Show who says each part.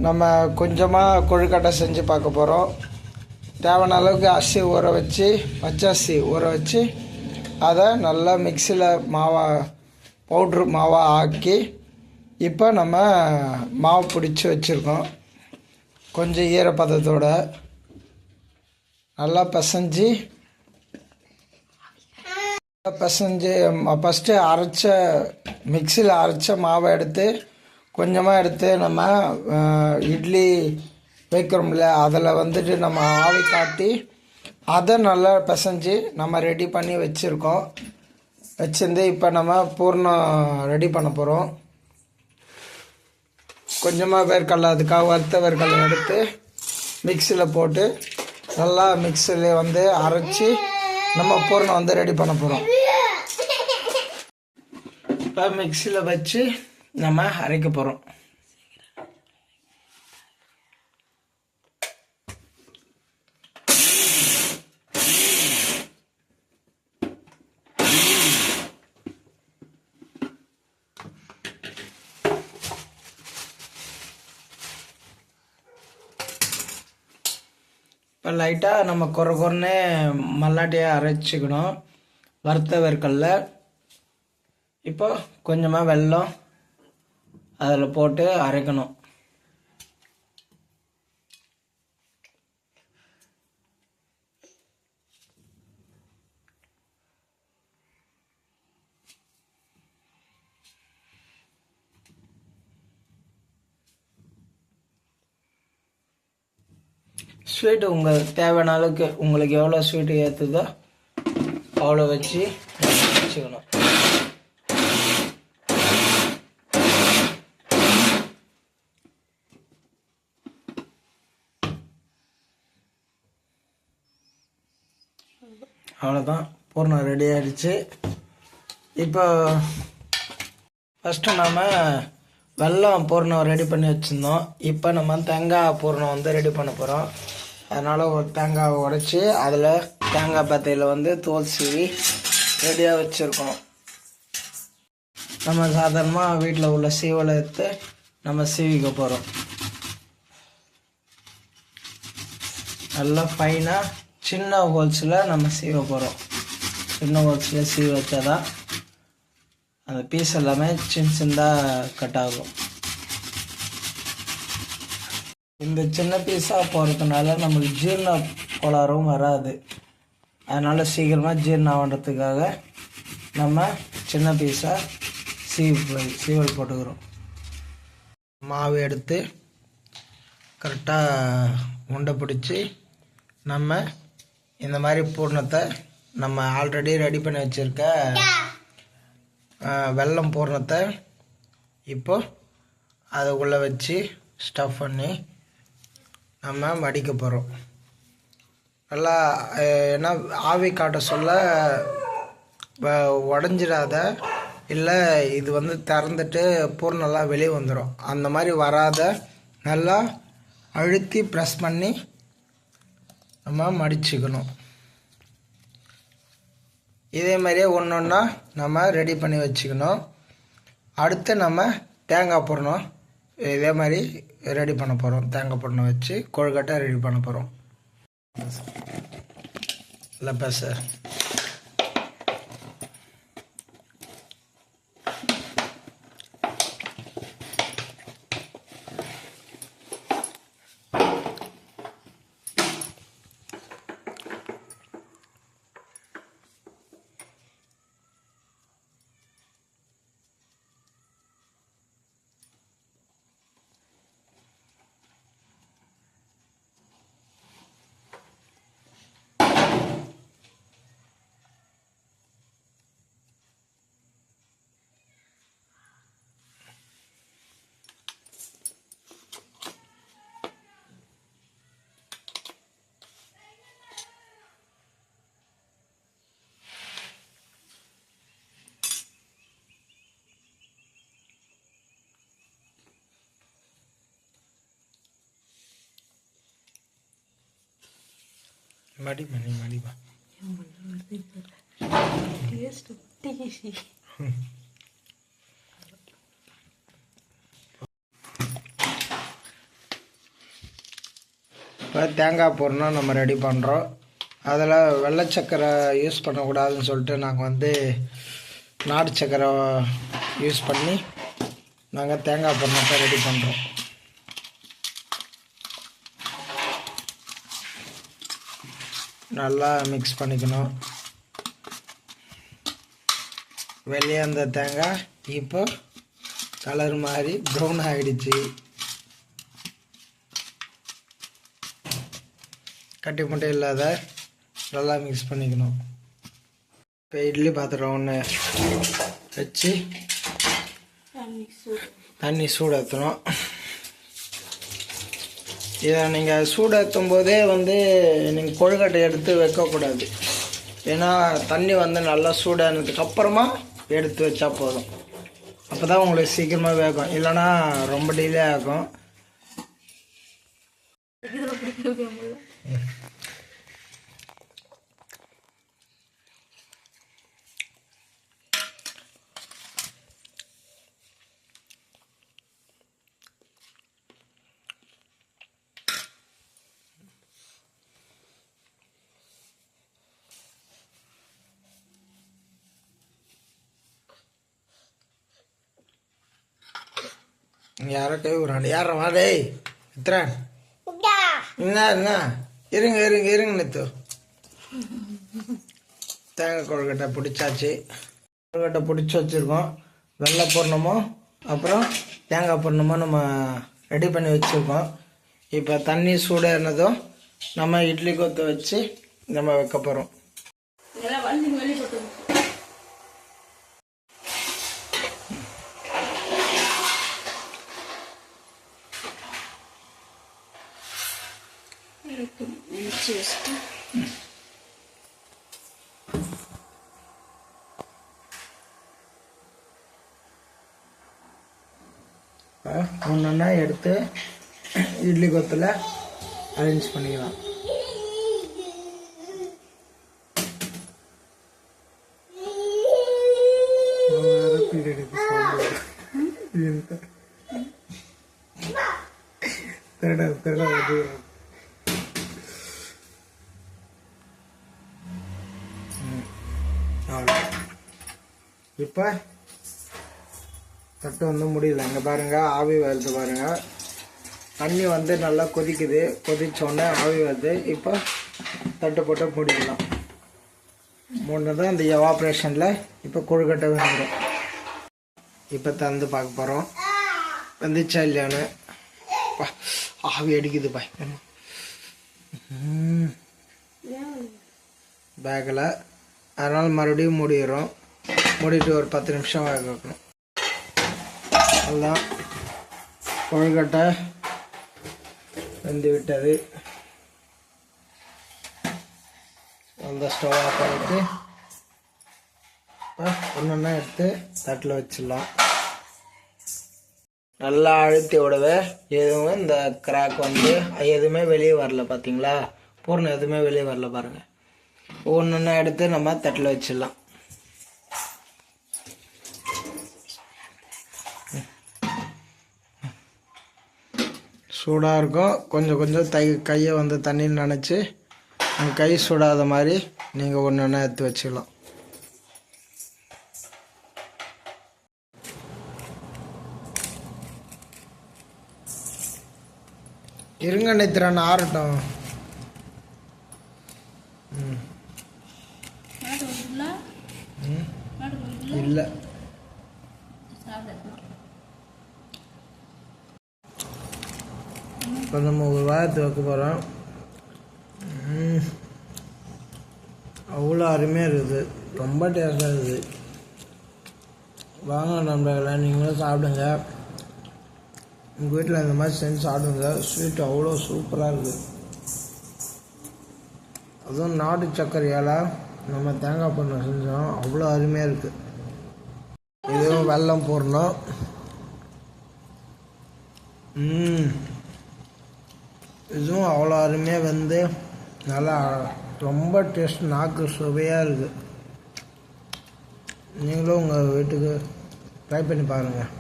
Speaker 1: நம்ம கொஞ்சமாக கொழுக்கட்டை செஞ்சு பார்க்க போகிறோம். தேவையான அளவுக்கு அரிசி ஊற வச்சு, பச்சரிசி ஊற வச்சு அதை நல்லா மிக்சியில் பவுட்ரு மாவாக ஆக்கி இப்போ நம்ம மாவு பிடிச்சி வச்சுருக்கோம். கொஞ்சம் ஈரப்பதத்தோடு நல்லா பிசைஞ்சு ஃபஸ்ட்டு மிக்சியில் அரைச்ச மாவை எடுத்து கொஞ்சமாக எடுத்து நம்ம இட்லி வைக்கிறோம்ல, அதில் வந்துட்டு நம்ம ஆவி காட்டி அதை நல்லா பிசைஞ்சு நம்ம ரெடி பண்ணி வச்சுருந்து இப்போ நம்ம பூர்ணம் ரெடி பண்ண போகிறோம். கொஞ்சமாக வேர்க்கடலை, அதுக்காக வறுத்த வேர்க்கடலை எடுத்து மிக்சியில் போட்டு நல்லா மிக்சியில் அரைச்சி நம்ம பூர்ணம் ரெடி பண்ண போகிறோம். இப்போ மிக்சியில் வச்சு நம்ம அரைக்க போகிறோம். இப்போ லைட்டாக நம்ம குறைன்னு மல்லாட்டியாக அரைச்சிக்கணும் வறுத்த வேர்க்கடலை. இப்போ கொஞ்சமாக வெல்லம் அதில் போட்டு அரைக்கணும். ஸ்வீட்டு உங்கள் தேவையான அளவுக்கு உங்களுக்கு எவ்வளோ ஸ்வீட்டு ஏற்றுதோ அவ்வளோ வச்சுக்கணும். அவ்வளோதான், பூர்ணம் ரெடி ஆகிடுச்சு. இப்போ ஃபஸ்ட்டு நம்ம வெல்லம் பூர்ணம் ரெடி பண்ணி வச்சுருந்தோம். இப்போ நம்ம தேங்காய் பூர்ணம் ரெடி பண்ண போகிறோம். அதனால் ஒரு தேங்காவை உடைச்சி அதில் தேங்காய் பத்தையில் தோல் சீவி ரெடியாக வச்சுருக்கோம். நம்ம சாதாரணமாக வீட்டில் உள்ள சீவலை எடுத்து நம்ம சீவிக்க போகிறோம். நல்லா ஃபைனாக சின்ன ஹோல்ஸில் நம்ம சீவ போகிறோம். சின்ன ஹோல்ஸில் சீவ வச்சாதான் அந்த பீஸ் எல்லாமே சின்னதாக கட் ஆகும். இந்த சின்ன பீஸாக போகிறதுனால நம்மளுக்கு ஜீரண கோளாறும் வராது. அதனால் சீக்கிரமாக ஜீரணம் ஆகிறதுக்காக நம்ம சின்ன பீஸாக சீவல் போட்டுக்கிறோம். மாவு எடுத்து கரெக்டாக உண்டை பிடிச்சி நம்ம இந்த மாதிரி பூர்ணத்தை நம்ம ஆல்ரெடி ரெடி பண்ணி வச்சுருக்க வெல்லம் பூர்ணத்தை இப்போ அதை உள்ளே வச்சு ஸ்டஃப் பண்ணி நம்ம மடிக்க போகிறோம். நல்லா ஏன்னா ஆவி காட்ட சொல்ல உடஞ்சிடாத, இல்லை இது திறந்துட்டு பூர்ணம்லாம் வெளியே வந்துடும். அந்த மாதிரி வராத நல்லா அழுத்தி ப்ரெஸ் பண்ணி நம்ம மடிச்சுக்கணும். இதே மாதிரியே ஒன்று ஒன்றா நம்ம ரெடி பண்ணி வச்சுக்கணும். அடுத்து நம்ம தேங்காய் பூர்ணம் இதே மாதிரி ரெடி பண்ண போகிறோம். தேங்காய் பூர்ணம் வச்சு கொழுக்கட்டை ரெடி பண்ண போகிறோம். இல்லைப்பா சார், மடி மணி மடிவா தேங்காய் பூர்ணம் நம்ம ரெடி பண்ணுறோம். அதில் வெள்ளை சக்கரை யூஸ் பண்ணக்கூடாதுன்னு சொல்லிட்டு நாங்கள் வந்து நாட்டு சக்கரை யூஸ் பண்ணி நாங்கள் தேங்காய் பூர்ணத்தை ரெடி பண்ணுறோம். நல்லா மிக்ஸ் பண்ணிக்கணும். வெளியே அந்த தேங்காய் இப்போ கலர் மாதிரி ப்ரௌன் ஆகிடுச்சு. கட்டி முட்டை இல்லாத நல்லா மிக்ஸ் பண்ணிக்கணும். இப்போ இட்லி பாத்திரம் ஒன்று வச்சு தண்ணி சூடேற்றணும். இதை நீங்கள் சூடேற்றும் போதே வந்து நீங்கள் கொழுக்கட்டை எடுத்து வைக்கக்கூடாது. ஏன்னா தண்ணி வந்து நல்லா சூடானதுக்கப்புறமா எடுத்து வச்சா போதும். அப்போ தான் உங்களுக்கு சீக்கிரமாக வேகும். இல்லைன்னா ரொம்ப டிலே ஆகும். யாரோ கை விடுறான். யார வாடே இத்ரான் என்ன இருங்க இருங்க இருங்க நித்து. தேங்காய் கொழுக்கட்டை பிடிச்சாச்சு. கொழுக்கட்டை பிடிச்சி வச்சுருக்கோம். வெள்ளை பூர்ணமும் அப்புறம் தேங்காய் பூர்ணமும் நம்ம ரெடி பண்ணி வச்சுருக்கோம். இப்போ தண்ணி சூடானதும் நம்ம இட்லி கொத்த வச்சு நம்ம வைக்க போகிறோம். ஒன்றா எடுத்து இட்லி கொத்தில் அரேஞ்ச் பண்ணிக்கலாம். இப்போ தட்டு வந்து முடியல. இங்கே பாருங்கள் ஆவி வருது பாருங்கள். தண்ணி வந்து நல்லா கொதிக்குது. கொதிச்சோடனே ஆவி வருது. இப்போ தட்டு போட்டு மூடிடலாம். மூடினதான் அந்த எவாப்ரேஷனில் இப்போ கொழுக்கட்டை வந்துடும். இப்போ தந்து பார்க்க போகிறோம் வந்துச்சா இல்லையான்னு. ஆவி அடிக்குது பாய் பேக்கில். அதனால் மறுபடியும் மூடிடுறோம். மூடிட்டு ஒரு 10 நிமிஷம் வேக வைக்கணும். அதுதான் கொழுக்கட்டை வெந்து விட்டது. அந்த ஸ்டவ் ஆஃப் பண்ணிட்டு ஒன்றா எடுத்து தட்டில் வச்சிடலாம். நல்லா அழுத்தி விடவே எதுவும் இந்த கிராக் வந்து எதுவுமே வெளியே வரல. பார்த்தீங்களா, பூர்ணம் எதுவுமே வெளியே வரல பாருங்கள். ஒன்றா எடுத்து நம்ம தட்டில் வச்சிடலாம். சூடாக இருக்கும். கொஞ்சம் கொஞ்சம் கையை வந்து தண்ணியில் நனைச்சி கை சூடாத மாதிரி நீங்கள் ஒன்று ஒன்றா எடுத்து வச்சுக்கலாம். இருங்க நித்திரன் ஆறட்டும். இல்லை இப்போ நம்ம ஒரு வாரத்தை வைக்க போகிறோம். அவ்வளோ அருமையாக இருக்குது. ரொம்ப டேஸ்டாக இருக்குது. வாங்க நண்பர்களே, நீங்களும் சாப்பிடுங்க. உங்கள் வீட்டில் இந்த மாதிரி செஞ்சு சாப்பிடுங்க. ஸ்வீட் அவ்வளோ சூப்பராக இருக்குது. அதுவும் நாட்டு சர்க்கரையால் நம்ம தேங்காய் பூர்ணம் செஞ்சோம். அவ்வளோ அருமையாக இருக்குது. இதுவும் வெல்லம் போடணும். இதுவும் அவ்வளோ அருமையாக வந்து நல்லா ரொம்ப டேஸ்ட், நாக்கு சுவையாக இருக்குது. நீங்களும் உங்கள் வீட்டுக்கு ட்ரை பண்ணி பாருங்கள்.